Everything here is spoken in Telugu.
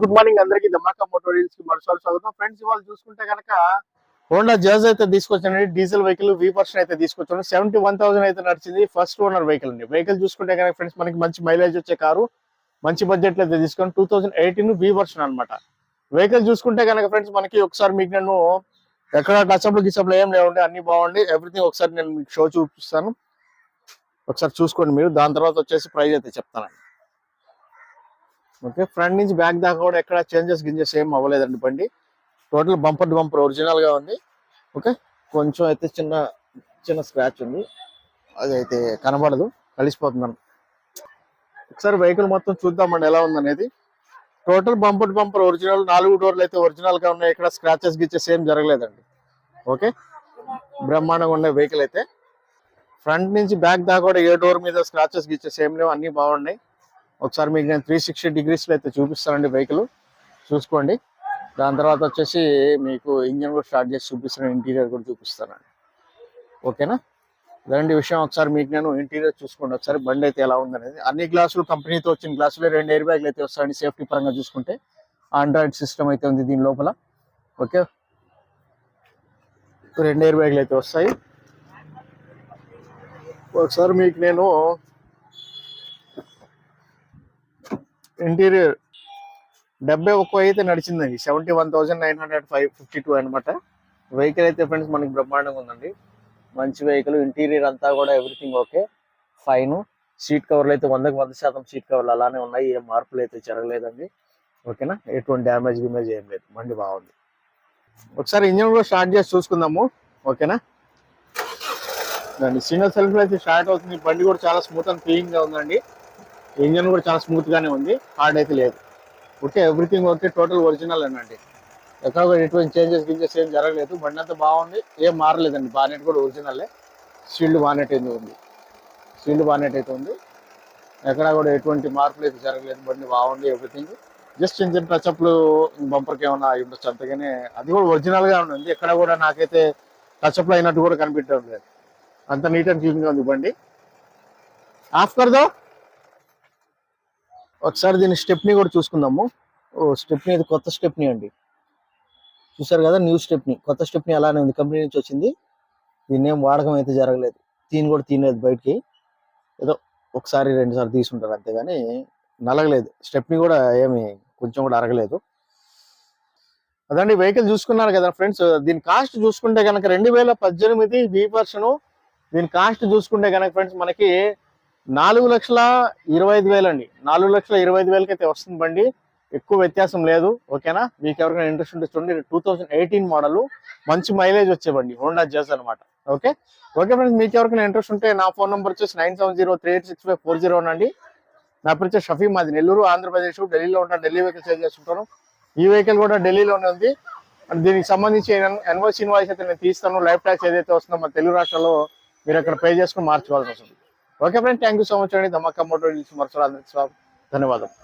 గుడ్ మార్నింగ్ అందరికి ధమాకా మోటార్ డీల్స్ కి మరోసారి స్వాగతం ఫ్రెండ్స్. ఇవాళ చూసుకుంటే కనుక హోండా జజ్ అయితే తీసుకొచ్చానండి. డీజిల్ వెహికల్ వి వర్షన్ అయితే తీసుకొచ్చాను. 71,000 అయితే నడిచింది. ఫస్ట్ ఓనర్ వెహికల్ అండి. వెహికల్ చూసుకుంటే కనుక ఫ్రెండ్స్ మనకి మంచి మైలేజ్ వచ్చే కారు, మంచి బడ్జెట్ లో అయితే తీసుకొని 2018 వి వర్షన్ అనమాట. వెహికల్ చూసుకుంటే కనుక ఫ్రెండ్స్ మనకి ఒకసారి మీకు నేను ఎక్కడ టచ్అప్లు గిచ్అప్లు ఏం లేవండి, అన్ని బాగుండి ఎవ్రీథింగ్ ఒకసారి నేను మీకు షో చూపిస్తాను, ఒకసారి చూసుకోండి మీరు. దాని తర్వాత వచ్చేసి ప్రైస్ అయితే చెప్తానండి. ఓకే, ఫ్రంట్ నుంచి బ్యాక్ దాకా కూడా ఎక్కడ చేంజెస్ గింజెస్ ఏం అవ్వలేదండి. బండి total bumper to bumper original గా ఉంది. ఓకే, కొంచెం అయితే చిన్న చిన్న స్క్రాచ్ ఉంది, అది అయితే కనబడదు, కలిసిపోతుందని. ఒకసారి వెహికల్ మొత్తం చూద్దామండి ఎలా ఉందనేది. Total bumper to bumper original, 4 డోర్లు అయితే ఒరిజినల్ గా ఉన్నాయి. ఇక్కడ స్క్రాచెస్ గిచ్చెస్ ఏం జరగలేదండి. ఓకే, బ్రహ్మాండంగా ఉండే వెహికల్ అయితే. ఫ్రంట్ నుంచి బ్యాక్ దాకా కూడా ఏ డోర్ మీద స్క్రాచెస్ గిచ్చెస్ ఏం లేవు, అన్ని బాగున్నాయి. ఒకసారి మీకు నేను 360 డిగ్రీస్లో అయితే చూపిస్తానండి వెహికల్, చూసుకోండి. దాని తర్వాత వచ్చేసి మీకు ఇంజన్ కూడా స్టార్ట్ చేసి చూపిస్తాను, ఇంటీరియర్ కూడా చూపిస్తానండి. ఓకేనా, ఇలాంటి విషయం ఒకసారి మీకు నేను ఇంటీరియర్ చూసుకోండి ఒకసారి, బండి అయితే ఎలా ఉందనేది. అన్ని గ్లాసులు కంపెనీతో వచ్చిన గ్లాసులు, 2 ఎయిర్ బ్యాగ్లు అయితే వస్తాయండి సేఫ్టీ పరంగా చూసుకుంటే. ఆండ్రాయిడ్ సిస్టమ్ అయితే ఉంది దీని లోపల. ఓకే, 2 ఎయిర్ బ్యాగ్లు అయితే వస్తాయి. ఒకసారి మీకు నేను ఇంటీరియర్ 71 అయితే నడిచిందండి. 71,952 అనమాట. వెహికల్ అయితే ఫ్రెండ్స్ మనకి బ్రహ్మాండంగా ఉందండి, మంచి వెహికల్. ఇంటీరియర్ అంతా కూడా ఎవ్రీథింగ్ ఓకే, ఫైన్. సీట్ కవర్లు అయితే 100% సీట్ కవర్లు అలానే ఉన్నాయి, ఏ మార్పులు అయితే జరగలేదండి. ఓకేనా, ఎటువంటి డ్యామేజ్ గిమేజ్ ఏం లేదు, బండి బాగుంది. ఒకసారి ఇంజన్ కూడా స్టార్ట్ చేసి చూసుకుందాము. ఓకేనా, దాన్ని సింగిల్ సెల్ఫ్ అయితే స్టార్ట్ అవుతుంది. బండి కూడా చాలా స్మూత్ అండ్ క్లీన్ గా ఉందండి. ఇంజన్ కూడా చాలా స్మూత్ గానే ఉంది, హార్డ్ అయితే లేదు. Okay, everything okay, total original అండి. ఎక్కడ కూడా ఎటువంటి చేంజెస్ గింజెస్ ఏం జరగలేదు. బండి అంతా బాగుంది, ఏం మారలేదండి. బానెట్ కూడా ఒరిజినల్లే, షీల్డ్ బానెట్ అయితే ఉంది, షీల్డ్ బానెట్ అయితే ఉంది. ఎక్కడ కూడా ఎటువంటి మార్పులు అయితే జరగలేదు, బండి బాగుంది ఎవ్రీథింగ్. జస్ట్ చిన్న చిన్న టచ్అప్లు బంపర్కి ఏమన్నా అయి ఉండొచ్చు అంతగానే, అది కూడా ఒరిజినల్ గా ఉంది. ఎక్కడ కూడా నాకైతే టచ్అప్లు అయినట్టు కూడా కనిపించడం లేదు, అంత నీట్ అండ్ క్లీన్ గా ఉంది బండి. ఆఫ్ కర్దో. ఒకసారి దీని స్టెప్ని కూడా చూసుకుందాము. స్టెప్ని ఇది కొత్త స్టెప్ని అండి, చూసారు కదా, న్యూ స్టెప్ని, కొత్త స్టెప్ని అలానే ఉంది, కంపెనీ నుంచి వచ్చింది. దీన్ని ఏం వాడకం అయితే జరగలేదు, కూడా తీయలేదు బయటికి. ఏదో ఒకసారి 2 సార్లు తీసుకుంటారు అంతేగాని నలగలేదు. స్టెప్ని కూడా ఏమి కొంచెం కూడా అరగలేదు. అదండి వెహికల్ చూసుకున్నారు కదా ఫ్రెండ్స్. దీని కాస్ట్ చూసుకుంటే కనుక 2018 వి వర్షన్. దీని కాస్ట్ చూసుకుంటే కనుక ఫ్రెండ్స్ మనకి 4,25,000 అండి. 4,25,000 అయితే వస్తుంది బండి, ఎక్కువ వ్యత్యాసం లేదు. ఓకేనా, మీకు ఎవరికైనా ఇంట్రెస్ట్ ఉంటే చూడండి. 2018 మోడల్, మంచి మైలేజ్ వచ్చే బండి, హోండా జజ్ అనమాట. ఓకే ఓకే ఫ్రెండ్స్, మీకు ఎవరికైనా ఇంట్రెస్ట్ ఉంటే నా ఫోన్ నెంబర్ వచ్చేసి 9703865401 అండి. నా పేరు వచ్చేసి షఫీ, మాది నెల్లూరు, ఆంధ్రప్రదేశ్. ఢిల్లీలో ఉంటాను, ఢిల్లీ వెహికల్ సేల్ చేస్తుంటాను. ఈ వెహికల్ కూడా ఢిల్లీలోనే ఉంది. దీనికి సంబంధించి ఎన్ఓసి ఇన్వాయిస్ అయితే నేను తీస్తాను. లైఫ్ ట్యాక్స్ ఏదైతే వస్తుందో మన తెలుగు రాష్ట్రాల్లో మీరు అక్కడ పే చేసుకుని మార్చుకోవాల్సి వస్తుంది. Okay friend, thank you so much అండి. ధమాకా మోటార్ డీల్స్ మరోసారి అందరికీ ధన్యవాదాలు.